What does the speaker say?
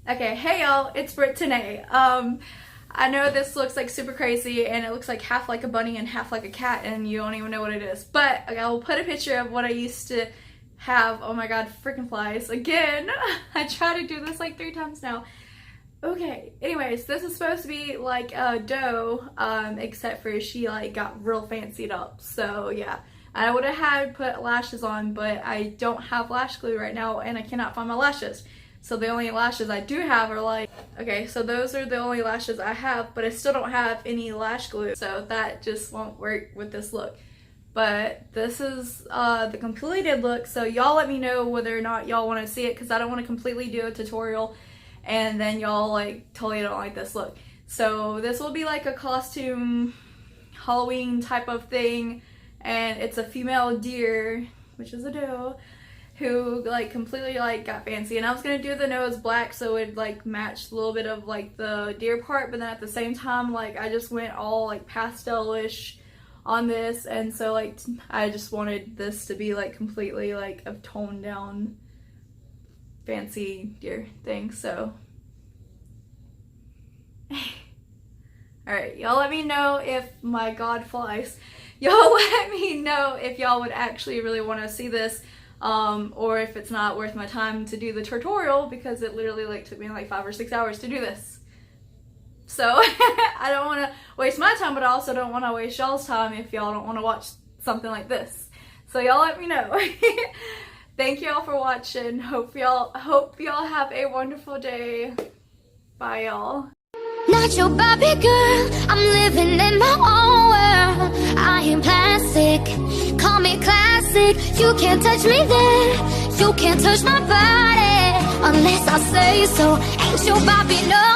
Okay, hey y'all, it's Britt today. I know this looks like super crazy and it looks like half like a bunny and half like a cat and you don't even know what it is. But I will put a picture of what I used to have. Oh my god, freaking flies. Again, I tried to do this like 3 times now. Okay, anyways, this is supposed to be like a doe, except for she like got real fancied up. So yeah, I would have had put lashes on, but I don't have lash glue right now and I cannot find my lashes. So the only lashes I do have are like, okay, so those are the only lashes I have, but I still don't have any lash glue. So that just won't work with this look. But this is the completed look. So y'all let me know whether or not y'all want to see it, because I don't want to completely do a tutorial and then y'all like totally don't like this look. So this will be like a costume Halloween type of thing, and it's a female deer, which is a doe, who like completely like got fancy. And I was gonna do the nose black so it like matched a little bit of like the deer part, but then at the same time like I just went all like pastel-ish on this, and so like I just wanted this to be like completely like a toned down fancy deer thing. So alright, y'all let me know if my god flies. Y'all let me know if y'all would actually really want to see this, or if it's not worth my time to do the tutorial, because it literally like took me like 5 or 6 hours to do this. So I don't want to waste my time, but I also don't want to waste y'all's time if y'all don't want to watch something like this. So y'all let me know. Thank y'all for watching. Hope y'all have a wonderful day. Bye y'all. Not your Barbie girl, I'm living in my own world. I am plastic, call me classic. You can't touch me there, you can't touch my body unless I say so. Ain't your Barbie, no.